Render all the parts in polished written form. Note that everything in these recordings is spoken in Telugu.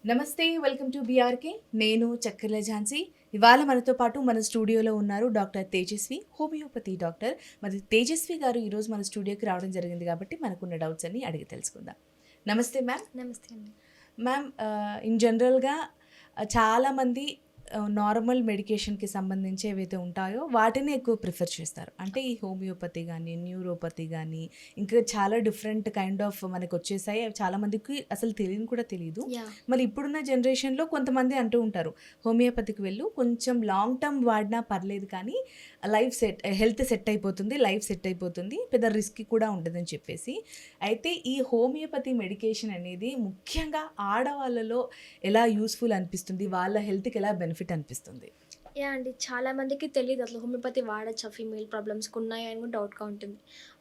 నమస్తే, వెల్కమ్ టు బీఆర్కే. నేను చక్కెర్ల ఝాన్సీ. ఇవాళ మనతో పాటు మన స్టూడియోలో ఉన్నారు డాక్టర్ తేజస్వి, హోమియోపతి డాక్టర్. మరి తేజస్వి గారు ఈరోజు మన స్టూడియోకి రావడం జరిగింది కాబట్టి మనకున్న డౌట్స్ అన్ని అడిగి తెలుసుకుందాం. నమస్తే మ్యామ్. నమస్తే అండి. మ్యామ్, ఇన్ జనరల్‌గా చాలామంది నార్మల్ మెడికేషన్‌కి సంబంధించి ఏవైతే ఉంటాయో వాటినే ఎక్కువ ప్రిఫర్ చేస్తారు. అంటే ఈ హోమియోపతి గానీ, న్యూరోపతి గానీ, ఇంకా చాలా డిఫరెంట్ కైండ్ ఆఫ్ మనకొచ్చేసాయి. అవి చాలామందికి అసలు తెలియని కూడా తెలీదు. యాహ్! మరి ఇప్పుడున్న జనరేషన్‌లో కొంతమంది అంటూ ఉంటారు, హోమియోపతికి వెళ్ళు, కొంచెం లాంగ్ టర్మ్ వాడినా పర్లేదు కానీ హెల్త్ సెట్ అయిపోతుంది, లైఫ్ సెట్ అయిపోతుంది, పెద్ద రిస్క్ కూడా ఉండదని చెప్పేసి. అయితే ఈ హోమియోపతి మెడికేషన్ అనేది ముఖ్యంగా ఆడవాళ్ళలో ఎలా యూస్‌ఫుల్ అనిపిస్తుంది? వాళ్ళ హెల్త్‌కి ఎలా బెనిఫిట్ అనిపిస్తుంది? యాహ్! అండి. చాలా మందికి తెలీదు అసలు హోమియోపతి వాడొచ్చా? ఫీమేల్ ప్రాబ్లమ్స్‌కి ఉన్నాయా అని కూడా డౌట్‌గా ఉంటుంది.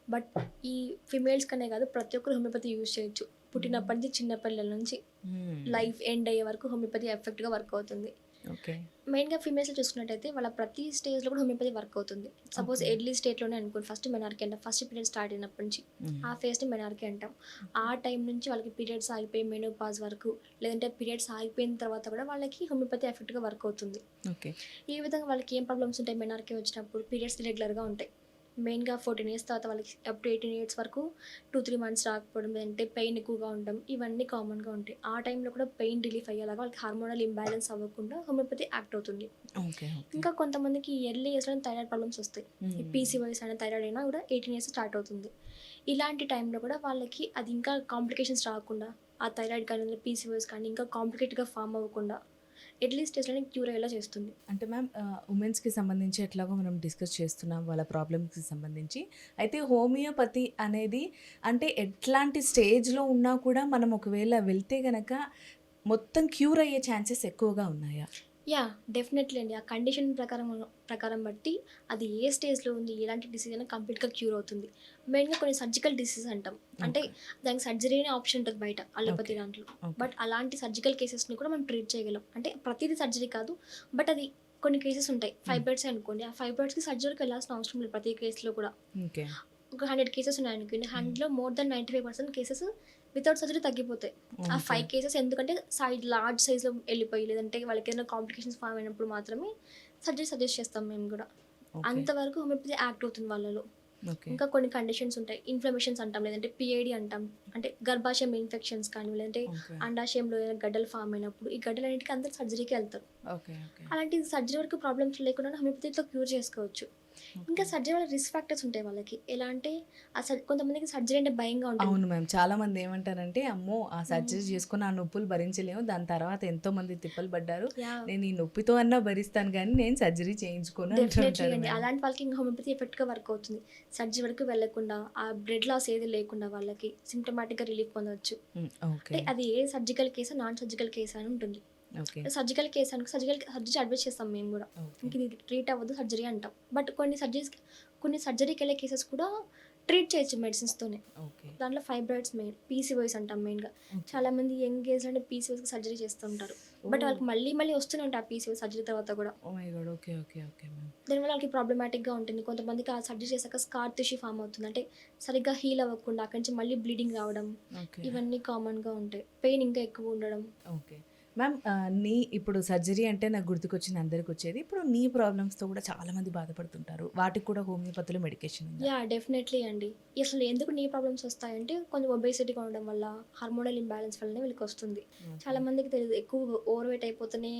బట్ ఈ ఫీమేల్స్‌కనే కాదు ప్రతి ఒక్కరు హోమియోపతి యూజ్ చేయొచ్చు. పుట్టినప్పటి నుంచి చిన్న పిల్లల నుంచి లైఫ్ ఎండ్ అయ్యే వరకు హోమియోపతి ఎఫెక్ట్‌గా వర్క్ అవుతుంది. ఓకే. మెయిన్‌గా ఫీమేల్స్‌లో చూసుకున్నట్టయితే వాళ్ళ ప్రతి స్టేజ్‌లో కూడా హోమియోపతి వర్క్ అవుతుంది. Suppose okay. ఎర్లీ స్టేట్‌లోనే అనుకోండి, ఫస్ట్ మెనార్కీ అంటాం. ఫస్ట్ పీరియడ్ స్టార్ట్ అయినప్పటి నుంచి ఆ ఫేజ్‌ని మెనార్కీ అంటాం. ఆ టైం నుంచి వాళ్ళకి పీరియడ్స్ ఆగిపోయి మెనోపాజ్ వరకు, లేదంటే పీరియడ్స్ ఆగిపోయిన తర్వాత కూడా వాళ్ళకి హోమియోపతి ఎఫెక్ట్‌గా వర్క్ అవుతుంది. ఓకే. ఈ విధంగా వాళ్ళకి ఏం ప్రాబ్లమ్స్ ఉంటాయి మెనార్కీ వచ్చినప్పుడు? పీరియడ్స్ ఇర్రెగ్యులర్‌గా ఉంటాయి. మెయిన్‌గా 14 ఇయర్స్ తర్వాత వాళ్ళకి అప్ టు 18 ఇయర్స్ వరకు 2, 3 మంత్స్ రాకపోవడం, లేదంటే పెయిన్ ఎక్కువగా ఉండడం, ఇవన్నీ కామన్‌గా ఉంటాయి. ఆ టైంలో కూడా పెయిన్ రిలీఫ్ అయ్యేలాగా వాళ్ళకి హార్మోనల్ ఇంబాలెన్స్ అవ్వకుండా హోమియోపతి యాక్ట్ అవుతుంది. ఓకే. ఓకే. ఇంకా కొంతమందికి ఎర్లీ ఏజ్‌లోనే థైరాయిడ్ ప్రాబ్లమ్స్ వస్తాయి. ఈ హ్మ్. పీసీఓఎస్ అయినా థైరాయిడ్ అయినా కూడా 18 ఇయర్స్ స్టార్ట్ అవుతుంది. ఇలాంటి టైంలో కూడా వాళ్ళకి అది ఇంకా కాంప్లికేషన్స్ రాకుండా, ఆ థైరాయిడ్ కానీ, పీసీఓఎస్ కానీ ఇంకా కాంప్లికేట్‌గా ఫార్మ్ అవ్వకుండా ఎర్లీ స్టేజ్‌లోనే క్యూర్ అయ్యేలా చేస్తుంది. అంటే మ్యామ్, ఉమెన్స్‌కి సంబంధించి ఎట్లాగో మనం డిస్కస్ చేస్తున్నాం వాళ్ళ ప్రాబ్లమ్స్‌కి సంబంధించి. అయితే హోమియోపతి అనేది అంటే ఎట్లాంటి స్టేజ్‌లో ఉన్నా కూడా మనం ఒకవేళ వెళ్తే గనక మొత్తం క్యూర్ అయ్యే ఛాన్సెస్ ఎక్కువగా ఉన్నాయా? యాహ్! డెఫినెట్‌లీ అండి. ఆ కండిషన్ ప్రకారం బట్టి అది ఏ స్టేజ్‌లో ఉంది, ఎలాంటి డిసీజ్ అయినా కంప్లీట్‌గా క్యూర్ అవుతుంది. మెయిన్‌గా కొన్ని సర్జికల్ డిసీజ్ అంటాం. అంటే ఓకే. దానికి సర్జరీ అనే ఆప్షన్ ఉంటది బయట అలోపతి ఓకే. దాంట్లో. ఓకే. బట్ అలాంటి సర్జికల్ కేసెస్‌ని కూడా మనం ట్రీట్ చేయగలం. అంటే ప్రతీది సర్జరీ కాదు. బట్ అది కొన్ని కేసెస్ ఉంటాయి. హ్మ్. ఫైబ్రాయిడ్సే అనుకోండి. ఆ ఫైబ్రాయిడ్స్‌కి సర్జరీకి వెళ్ళాల్సిన అవసరం లేదు ప్రతి కేస్‌లో కూడా. ఓకే. ఒక 100 కేసెస్ ఉన్నాయనుకోండి. హ్మ్. 100లో more than 95% cases without surgery తగ్గిపోతాయి. ఆ ఓకే. 5 కేసెస్ ఎందుకంటే లార్జ్ సైజ్‌లో ఎళ్ళిపోయి, లేదంటే వాళ్ళకేదైనా కాంప్లికేషన్స్ ఫార్మ్ అయినప్పుడు మాత్రమే సర్జరీ సజెస్ట్ చేస్తాం మేము గూడా. ఓకే. అంతవరకు హోమియోపతి యాక్ట్ అవుతుంది వాళ్ళలో. ఓకే. ఇంకా కొన్ని కండిషన్స్ ఉంటాయి. ఇన్‌ఫ్లమేషన్స్ అంటాం, లేదంటే పీఐడీ అంటాం. అంటే గర్భాశయం ఇన్ఫెక్షన్స్ కానీ, లేదంటే ఓకే. అండాశయంలో ఏదైనా గడ్డలు ఫార్మ్ అయినప్పుడు, ఈ గడ్డలన్నిటికి అందరూ సర్జరీకే ఎళ్తారు. ఓకే. ఓకే. అలాంటి సర్జరీ వరకు ప్రాబ్లమ్స్ లేకుండా హోమియోపతితో క్యూర్ చేసుకోవచ్చు. ఇంకా ఓకే. సర్జరీ వల్ల రిస్క్ ఫ్యాక్టర్స్ ఉంటాయి వాళ్ళకి. ఎలా అంటే కొంతమందికి సర్జరీ అంటే భయంగా ఉంటుంది. అవును మ్యామ్. చాలామంది ఏమంటారంటే, అమ్మో! ఆ హ్మ్. సర్జరీ చేసుకొని ఆ నొప్పులు భరించలేము. దాని తర్వాత ఎంతోమంది తిప్పలు పడ్డారు. యాహ్! నేను ఈ నొప్పితో అన్నా భరిస్తాను గానీ, నేను సర్జరీ చేయించుకోను అంటూ డెఫినెట్లీ ఉంటారు అండి. మేడం. అలాంటి వాళ్ళకి ఇంక హోమియోపతి ఎఫెక్ట్‌గా వర్క్ అవుతుంది. సర్జరీ వరకు వెళ్ళకుండా, ఆ బ్లడ్ లాస్ ఏది లేకుండా వాళ్ళకి సింప్టమాటిక్‌గా రిలీఫ్ పొందొచ్చు. హ్మ్. ఓకే. అంటే అది ఏ సర్జికల్ కేసా, నాన్ సర్జికల్ కేసా అని ఉంటుంది. ఓకే. సర్జికల్ కేస్ అనుకో సర్జరీ అడ్వైస్ చేస్తాం మేము గూడా. ఓకే. ఇంక ఇది ట్రీట్ అవ్వదు సర్జరీ అంటాం. బట్ కొన్ని సర్జరీకెళ్ళే కేసెస్ కూడా ట్రీట్ చేయొచ్చు మెడిసిన్స్‌తోనే. ఓకే. దాంట్లో ఫైబ్రాయిడ్స్ మెయిన్. పీసీఓఎస్ అంటాం మెయిన్‌గా. ఓకే. చాలామంది యంగ్ ఏజ్‌లోనే పీసీఓఎస్‌కి సర్జరీ చేస్తుంటారు. బట్ ఓహ్! వాళ్ళకి మళ్ళీ మళ్ళీ వస్తూనే ఉంటాయి ఆ పీసీఓఎస్ సర్జరీ తర్వాత గూడా. Oh my God! Okay. Okay. Okay ma'am. దానివల్ల వాళ్ళకి ప్రాబ్లమాటిక్‌గా ఉంటుంది. కొంతమందికి ఆ సర్జరీ చేశాక స్కార్ టిష్యూ ఫార్మ్ అవుతుంది. అంటే సరిగ్గా హీల్ అవ్వకుండా అక్కడి నుంచి మళ్ళీ బ్లీడింగ్ రావడం, ఓకే. ఇవన్నీ కామన్‌గా ఉంటాయి. పెయిన్ ఇంకా ఎక్కువ ఉండడం. ఓకే. మ్యామ్, ఇప్పుడు సర్జరీ అంటే నాకు గుర్తుకొచ్చింది అందరికొచ్చేది. ఇప్పుడు నీ ప్రాబ్లమ్స్‌తో కూడా చాలామంది బాధపడుతుంటారు. వాటికి కూడా హోమియోపతిలో మెడికేషన్ ఉందా? యాహ్! డెఫినెట్‌లీ అండి. అసలు ఎందుకు నీ ప్రాబ్లమ్స్ వస్తాయంటే కొంచెం ఒబేసిటీగా ఉండడం వల్ల, హార్మోనల్ ఇంబాలెన్స్ వల్లనే వీళ్ళకొస్తుంది. ఓకే. చాలా మందికి తెలీదు. ఎక్కువ ఓవర్ వెయిట్ అయిపోతేనే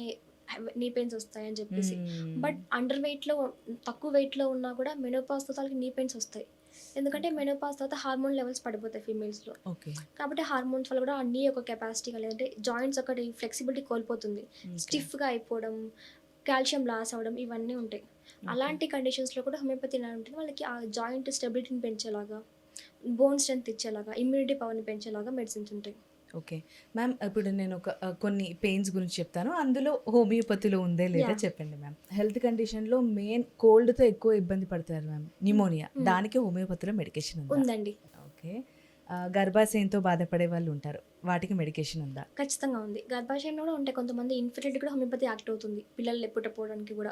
నీ పెయిన్స్ వస్తాయని చెప్పేసి. హ్మ్. బట్ అండర్ వెయిట్‌లో, తక్కువ వెయిట్‌లో ఉన్నా కూడా మెనోపాజ్ తర్వాత వాళ్ళకి నీ పెయిన్స్ వస్తాయి. ఎందుకంటే ఓకే. మెనోపాజ్ తర్వాత హార్మోన్ లెవెల్స్ పడిపోతాయి ఫీమేల్స్‌లో. ఓకే. కాబట్టి హార్మోన్స్ వల్ల కూడా ఆ నీ యొక్క కెపాసిటీ లేదంటే జాయింట్స్ ఒకటి ఫ్లెక్సిబిలిటీ కోల్పోతుంది. ఓకే. స్టిఫ్‌గా అయిపోవడం, కాల్షియం లాస్ అవ్వడం ఇవన్నీ ఉంటాయి. ఓకే. అలాంటి కండిషన్స్‌లో కూడా హోమియోపతి ఎలా ఉంటుంది వాళ్ళకి ఆ జాయింట్ స్టెబిలిటీని పెంచేలాగా, బోన్ స్ట్రెంత్ ఇచ్చేలాగా, ఇమ్యూనిటీ పవర్‌ని పెంచేలాగా మెడిసిన్స్ ఉంటాయి. ఓకే. మ్యామ్, ఇప్పుడు నేను కొన్ని పెయిన్స్ గురించి చెప్తాను. అందులో హోమియోపతిలో ఉందా లేదా యాహ్! చెప్పండి మ్యామ్. హెల్త్ కండిషన్‌లో మెయిన్ కోల్డ్‌తో ఎక్కువ ఇబ్బంది పడతారు మ్యామ్. హ్మ్. న్యూమోనియా. హ్మ్. దానికి హోమియోపతిలో మెడికేషన్ ఉందా? ఉందండి. ఓకే. గర్భాశయంతో బాధపడే వాళ్ళు ఉంటారు. వాటికి మెడికేషన్ ఉందా? ఖచ్చితంగా ఉంది. గర్భాశయంలో కూడా ఉంటాయి కొంతమంది ఇన్‌ఫెర్టిలిటీ కూడా హోమియోపతి యాక్ట్ అవుతుంది. పిల్లలు పుట్టకపోవడానికి కూడా.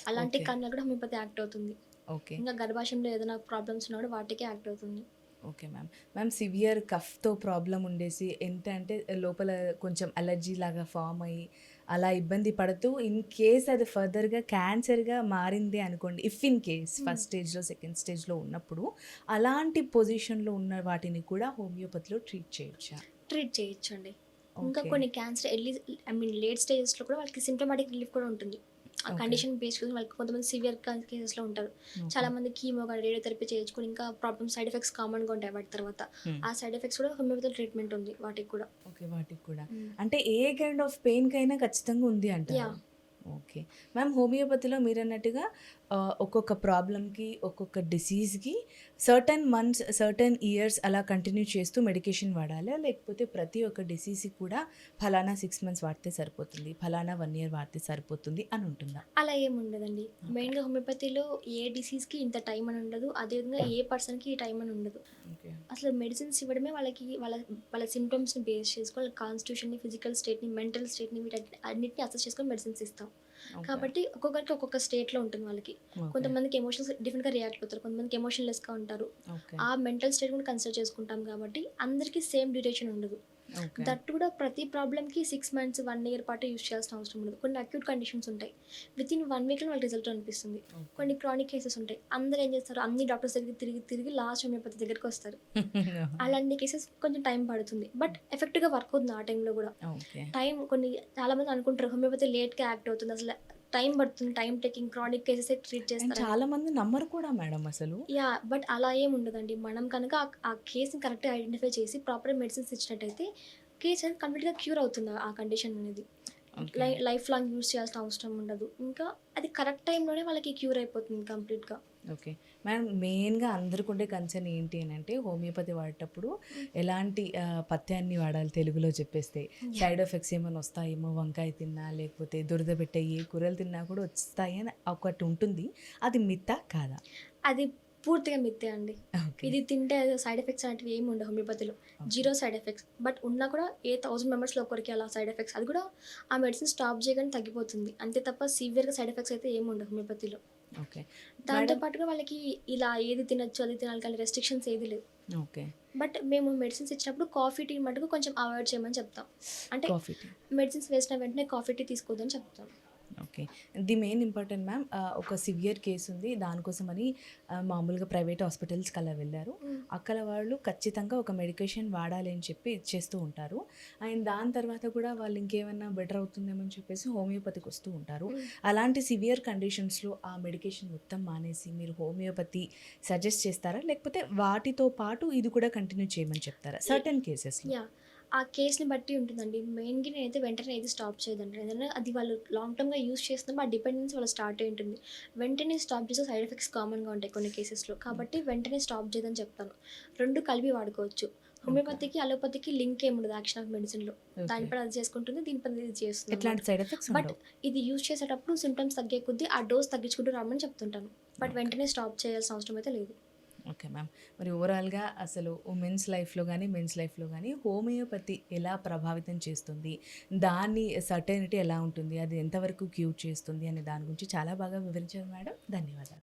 అలాంటి ఓకే. కారణాలు కూడా హోమియోపతి యాక్ట్ అవుతుంది. ఓకే. ఇంకా గర్భాశయంలో ఏదైనా ప్రాబ్లమ్స్ ఉన్నా కూడా వాటికే యాక్ట్ అవుతుంది. Okay ma'am. మ్యామ్ సివియర్ కఫ్‌తో ప్రాబ్లమ్ ఉండేసి ఎంత అంటే లోపల కొంచెం అలర్జీ లాగా ఫార్మ్ అయ్యి, అలా ఇబ్బంది పడుతూ ఇన్ కేస్ అది ఫర్దర్‌గా క్యాన్సర్‌గా మారింది అనుకోండి. ఇఫ్ ఇన్ కేస్ హ్మ్. ఫస్ట్ స్టేజ్‌లో, సెకండ్ స్టేజ్‌లో ఉన్నప్పుడు అలాంటి పొజిషన్‌లో ఉన్న వాటిని కూడా హోమియోపతిలో ట్రీట్ చేయొచ్చా? ట్రీట్ చేయొచ్చండి. ఇంకా ఓకే. కొన్ని క్యాన్సర్ లేట్ స్టేజెస్‌లో కూడా వాళ్ళకి సింప్టమాటిక్ రిలీఫ్ కూడా ఉంటుంది. ఆ ఓకే. కండిషన్ బేస్ చేసుకొని వాళ్ళకి కొంతమంది సివియర్ కేసెస్‌లో ఉంటారు. ఓకే. చాలామంది కీమో గాని, రేడియోథెరపీ చేయించుకొని ఇంకా ప్రాబ్లమ్స్ సైడ్ ఎఫెక్ట్స్ కామన్‌గా ఉంటాయి వాటి తర్వాత. హ్మ్. ఆ సైడ్ ఎఫెక్ట్స్ కూడా హోమియోపతి ట్రీట్మెంట్ ఉంది వాటికి కూడా. ఓకే. వాటికి కూడా. హ్మ్. అంటే ఏ కైండ్ ఆఫ్ పెయిన్‌కైనా ఖచ్చితంగా ఉంది అంటారు. యాహ్! ఓకే. మ్యామ్ హోమియోపతిలో మీరన్నట్టుగా ఒక్కొక్క ప్రాబ్లమ్‌కి, ఒక్కొక్క డిసీజ్‌కి సర్టెన్ మంత్స్, సర్టెన్ ఇయర్స్ అలా కంటిన్యూ చేస్తూ మెడికేషన్ వాడాలా? లేకపోతే ప్రతి ఒక్క డిసీజ్‌కి కూడా ఫలానా 6 మంత్స్ వాడితే సరిపోతుంది. ఫలానా 1 ఇయర్ వాడితే సరిపోతుంది అని ఉంటుందా? అలా ఏమి ఉండదండి. ఓకే. మెయిన్‌గా హోమియోపతిలో ఏ డిసీజ్‌కి ఇంత టైం అని ఉండదు. అదేవిధంగా ఏ పర్సన్‌కి ఈ టైం అని ఉండదు. ఓకే. అసలు మెడిసిన్స్ ఇవ్వడమే వాళ్ళకి వాళ్ళ సింప్టమ్స్‌ని బేస్ చేసుకొని, వాళ్ళ కాన్స్టిట్యూషన్‌ని, ఫిజికల్ స్టేట్‌ని, మెంటల్ స్టేట్‌ని అన్నిటిని అసెస్ చేసుకొని మెడిసిన్స్ ఇస్తాం. ఓకే. కాబట్టి ఒక్కొక్కరికి ఒక్కొక్క స్టేట్‌లో ఉంటుంది వాళ్ళకి. ఓకే. కొంతమందికి ఎమోషన్స్ డిఫరెంట్‌గా రియాక్ట్ అవుతారు. కొంతమందికి ఎమోషన్‌లెస్‌గా ఉంటారు. ఓకే. ఆ మెంటల్ స్టేట్ కూడా కన్సిడర్ చేసుకుంటాం కాబట్టి అందరికీ సేమ్ డ్యూరేషన్ ఉండదు. ఓకే. దట్ కూడా ప్రతి ప్రాబ్లమ్‌కి 6 మంత్స్, 1 ఇయర్ పాటు యూజ్ చేయాల్సిన అవసరం ఉండదు. కొన్ని అక్యూట్ కండిషన్స్ ఉంటాయి. వితిన్ 1 వీక్‌లో వాళ్ళకి రిజల్ట్ అనిపిస్తుంది. ఓకే. కొన్ని క్రానిక్ కేసెస్ ఉంటాయి. అందరూ ఏం చేస్తారు అన్ని డాక్టర్స్ దగ్గరికి తిరిగి లాస్ట్ హోమియోపతి దగ్గరికొస్తారు. అలాంటి కేసెస్ కొంచెం టైం పడుతుంది. బట్ ఎఫెక్టివ్‌గా వర్క్ అవుతుంది ఆ టైంలో గూడా. ఓకే. చాలామంది అనుకుంటారు హోమియోపతి లేట్‌గా యాక్ట్ అవుతుంది. అసలు టైం పడుతుంది. టైమ్ టేకింగ్ క్రానిక్ కేసెసే ట్రీట్ అండ్ చేస్తారని. చాలామంది నమ్మరు కూడా మేడం అసలు. బట్ అలా ఏమి ఉండదండి. మనం కనుక ఆ కేస్‌ని కరెక్ట్‌గా ఐడెంటిఫై చేసి ప్రాపర్ మెడిసిన్స్ ఇచ్చినట్టయితే కేస్ అనేది కంప్లీట్‌గా క్యూర్ అవుతుంది ఆ కండిషన్ అనేది. ఓకే. లైఫ్ లాంగ్ యూజ్ చేయాల్సిన అవసరం ఉండదు. ఇంకా అది కరెక్ట్ టైంలోనే వాళ్ళకి క్యూర్ అయిపోతుంది కంప్లీట్‌గా. ఓకే. మేడం మెయిన్‌గా అందరికుండే కన్సర్న్ ఏంటి అనంటే హోమియోపతి వాడేటప్పుడు ఎలాంటి పథ్యాన్ని వాడాలి తెలుగులో చెప్పేస్తే? యాహ్! సైడ్ ఎఫెక్ట్స్ ఏమైనా వస్తాయేమో వంకాయ తిన్నా, లేకపోతే దురద పెట్టే ఏ కూరలు తిన్నా కూడా వస్తాయి అని ఒకటి ఉంటుంది. అది మిత్తా? కాదా? అది పూర్తిగా మిథ్యే అండి. ఓకే. ఇది తింటే సైడ్ ఎఫెక్ట్స్ అనేటివి ఏమి ఉండవు హోమియోపతిలో. Okay. Zero side effects. But ఉన్నా కూడా 1000 మెంబర్స్‌లో ఒకరికి అలా సైడ్ ఎఫెక్ట్స్. అది కూడా ఆ మెడిసిన్ స్టాప్ చేయగానే తగ్గిపోతుంది. అంతే తప్ప సివియర్‌గా సైడ్ ఎఫెక్ట్స్ అయితే ఏమి ఉండవు హోమియోపతిలో. ఓకే. దాంతో మేడం పాటుగా వాళ్ళకి ఇలా ఏది తినొచ్చు, అది తినాలి కానీ రెస్ట్రిక్షన్స్ ఏది లేవు. ఓకే. బట్ మేము మెడిసిన్స్ ఇచ్చినప్పుడు కాఫీ, టీ మటుకు కొంచెం అవాయిడ్ చేయమని చెప్తాం. అంటే కాఫీ, టీ. మెడిసిన్స్ వేసిన వెంటనే కాఫీ, టీ తీసుకోవద్దని చెప్తాం. Okay. The main important ma'am ఒక సివియర్ కేస్ ఉంది. దానికోసమని మామూలుగా ప్రైవేట్ హాస్పిటల్స్‌కి అలా వెళ్లారు. హ్మ్. అక్కడ వాళ్ళు ఖచ్చితంగా ఒక మెడికేషన్ వాడాలి అని చెప్పి ఇచ్చేస్తూ ఉంటారు. అండ్ దాని తర్వాత కూడా వాళ్ళు ఇంకేమన్నా బెటర్ అవుతుందేమో అని చెప్పేసి హోమియోపతికి వస్తూ ఉంటారు. హ్మ్. అలాంటి సివియర్ కండిషన్స్‌లో ఆ మెడికేషన్ మొత్తం మానేసి మీరు హోమియోపతి సజెస్ట్ చేస్తారా? లేకపోతే వాటితో పాటు ఇది కూడా కంటిన్యూ చేయమని చెప్తారా? సర్టెన్ కేసెస్‌లో. యాహ్! ఆ కేస్‌ని బట్టి ఉంటుందండి. మెయిన్‌గా నేనైతే వెంటనే ఏది స్టాప్ చేయదండి. ఏదైనా అది వాళ్ళు లాంగ్ టర్మ్‌గా యూజ్ చేస్తున్నప్పుడు ఆ డిపెండెన్సీ వాళ్ళకి స్టార్ట్ అయ్యి ఉంటుంది. వెంటనే స్టాప్ చేస్తే సైడ్ ఎఫెక్ట్స్ కామన్‌గా ఉంటాయి కొన్ని కేసెస్‌లో. కాబట్టి వెంటనే స్టాప్ చేయదని చెప్తాను. 2 కలిపి వాడుకోవచ్చు. ఓకే. హోమియోపతికి, అలోపతికి లింక్ ఏమి ఉండదు యాక్షన్ ఆఫ్ మెడిసిన్‌లో. దాని ఓకే. పని అది చేసుకుంటుంది. దీని పని ఇది చేస్తుందనమాట. ఎట్లాంటి సైడ్ ఎఫెక్ట్స్ బట్ ఉండవు. ఇది యూజ్ చేసేటప్పుడు సింప్టమ్స్ తగ్గే కొద్దీ ఆ డోస్ తగ్గించుకుంటూ రమ్మని చెప్తుంటాను. But okay. వెంటనే స్టాప్ చేయాల్సిన అవసరం అయితే లేదు. Okay ma'am. మరి ఓవరాల్‌గా అసలు ఉమెన్స్ లైఫ్‌లో గానీ, మెన్స్ లైఫ్‌లో గానీ హోమియోపతి ఎలా ప్రభావితం చేస్తుంది? దాని సర్టెనిటీ ఎలా ఉంటుంది? అది ఎంతవరకు క్యూర్ చేస్తుంది? అనే దాని గురించి చాలా బాగా వివరించారు మేడం. ధన్యవాదాలు.